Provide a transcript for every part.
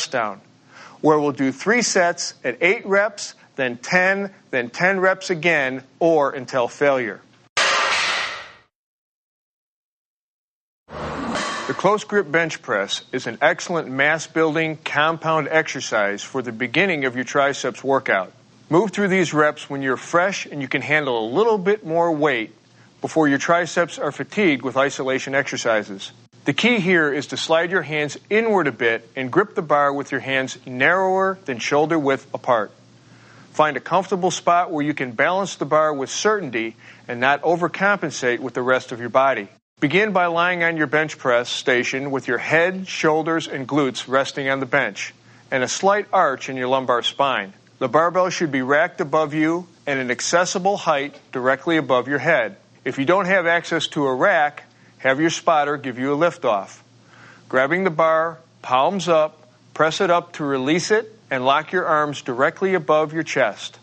down, where we'll do 3 sets at 8 reps, then 10 reps again, or until failure. The close grip bench press is an excellent mass-building compound exercise for the beginning of your triceps workout. Move through these reps when you're fresh and you can handle a little bit more weight before your triceps are fatigued with isolation exercises. The key here is to slide your hands inward a bit and grip the bar with your hands narrower than shoulder width apart. Find a comfortable spot where you can balance the bar with certainty and not overcompensate with the rest of your body. Begin by lying on your bench press station with your head, shoulders, and glutes resting on the bench, and a slight arch in your lumbar spine. The barbell should be racked above you at an accessible height directly above your head. If you don't have access to a rack, have your spotter give you a lift-off. Grabbing the bar, palms up, press it up to release it, and lock your arms directly above your chest.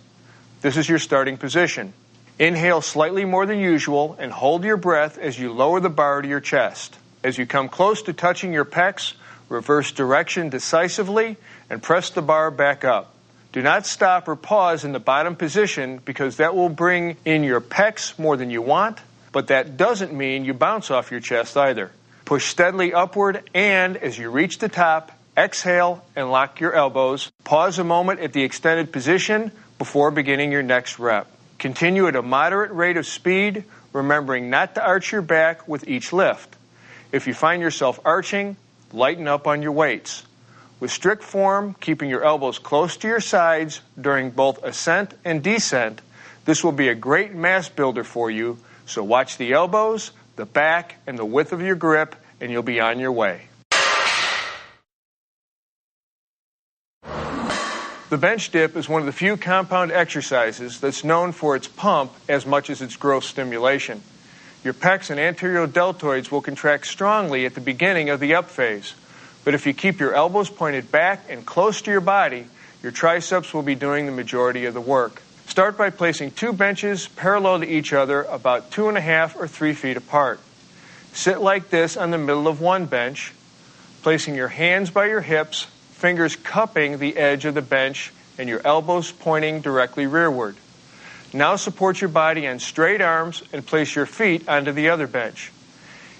This is your starting position. Inhale slightly more than usual and hold your breath as you lower the bar to your chest. As you come close to touching your pecs, reverse direction decisively and press the bar back up. Do not stop or pause in the bottom position because that will bring in your pecs more than you want, but that doesn't mean you bounce off your chest either. Push steadily upward and as you reach the top, exhale and lock your elbows. Pause a moment at the extended position before beginning your next rep. Continue at a moderate rate of speed, remembering not to arch your back with each lift. If you find yourself arching, lighten up on your weights. With strict form, keeping your elbows close to your sides during both ascent and descent, this will be a great mass builder for you, so watch the elbows, the back, and the width of your grip, and you'll be on your way. The bench dip is one of the few compound exercises that's known for its pump as much as its growth stimulation. Your pecs and anterior deltoids will contract strongly at the beginning of the up phase, but if you keep your elbows pointed back and close to your body, your triceps will be doing the majority of the work. Start by placing 2 benches parallel to each other about 2.5 or 3 feet apart. Sit like this on the middle of one bench, placing your hands by your hips, fingers cupping the edge of the bench, and your elbows pointing directly rearward. Now support your body on straight arms and place your feet onto the other bench.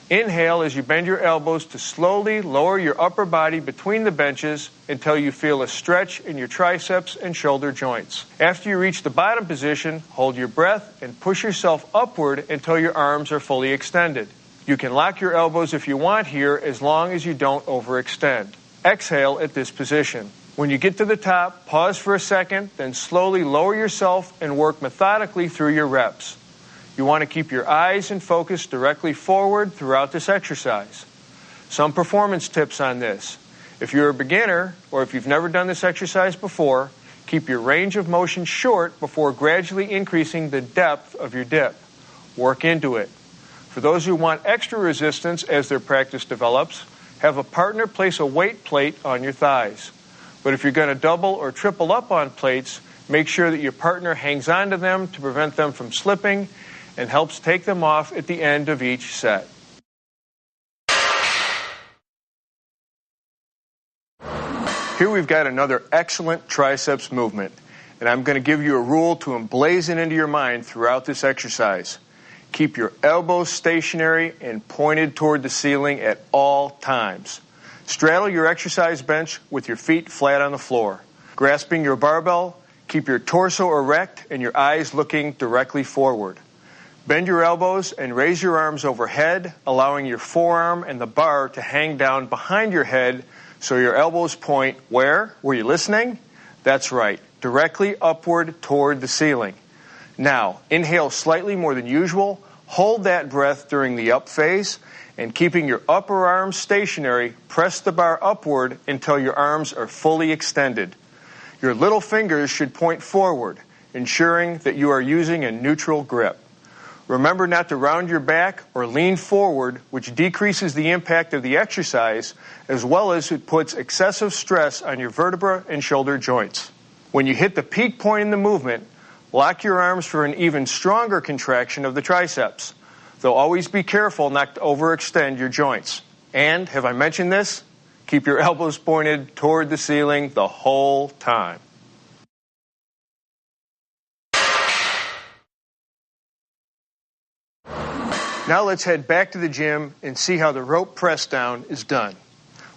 Inhale as you bend your elbows to slowly lower your upper body between the benches until you feel a stretch in your triceps and shoulder joints. After you reach the bottom position, hold your breath and push yourself upward until your arms are fully extended. You can lock your elbows if you want here as long as you don't overextend. Exhale at this position. When you get to the top, pause for a second, then slowly lower yourself and work methodically through your reps. You want to keep your eyes and focus directly forward throughout this exercise. Some performance tips on this. If you're a beginner or if you've never done this exercise before, keep your range of motion short before gradually increasing the depth of your dip. Work into it. For those who want extra resistance as their practice develops, have a partner place a weight plate on your thighs. But if you're going to double or triple up on plates, make sure that your partner hangs onto them to prevent them from slipping and helps take them off at the end of each set. Here we've got another excellent triceps movement, and I'm going to give you a rule to emblazon into your mind throughout this exercise. Keep your elbows stationary and pointed toward the ceiling at all times. Straddle your exercise bench with your feet flat on the floor. Grasping your barbell, keep your torso erect and your eyes looking directly forward. Bend your elbows and raise your arms overhead, allowing your forearm and the bar to hang down behind your head so your elbows point where? Were you listening? That's right, directly upward toward the ceiling. Now, inhale slightly more than usual, hold that breath during the up phase, and keeping your upper arms stationary, press the bar upward until your arms are fully extended. Your little fingers should point forward, ensuring that you are using a neutral grip. Remember not to round your back or lean forward, which decreases the impact of the exercise, as well as it puts excessive stress on your vertebra and shoulder joints. When you hit the peak point in the movement, lock your arms for an even stronger contraction of the triceps, though always be careful not to overextend your joints. And, have I mentioned this? Keep your elbows pointed toward the ceiling the whole time. Now let's head back to the gym and see how the rope press down is done.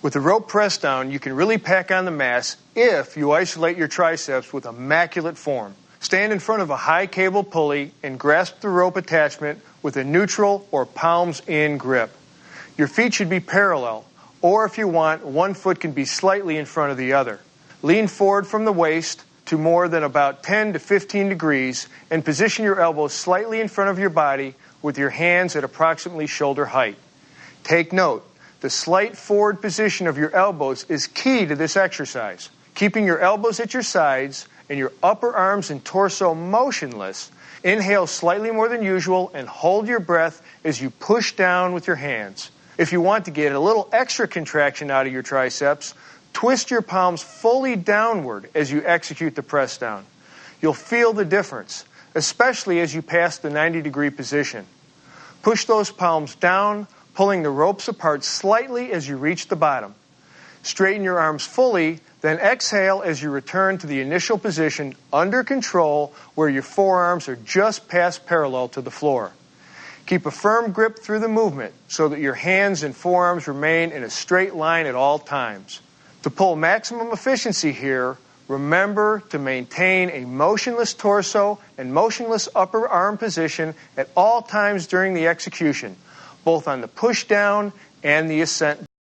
With the rope press down, you can really pack on the mass if you isolate your triceps with immaculate form. Stand in front of a high cable pulley and grasp the rope attachment with a neutral or palms-in grip. Your feet should be parallel, or if you want, one foot can be slightly in front of the other. Lean forward from the waist to more than about 10 to 15 degrees and position your elbows slightly in front of your body with your hands at approximately shoulder height. Take note, the slight forward position of your elbows is key to this exercise. Keeping your elbows at your sides and your upper arms and torso motionless, inhale slightly more than usual and hold your breath as you push down with your hands. If you want to get a little extra contraction out of your triceps, twist your palms fully downward as you execute the press down. You'll feel the difference, especially as you pass the 90-degree position. Push those palms down, pulling the ropes apart slightly as you reach the bottom. Straighten your arms fully, then exhale as you return to the initial position under control where your forearms are just past parallel to the floor. Keep a firm grip through the movement so that your hands and forearms remain in a straight line at all times. To pull maximum efficiency here, remember to maintain a motionless torso and motionless upper arm position at all times during the execution, both on the push down and the ascent.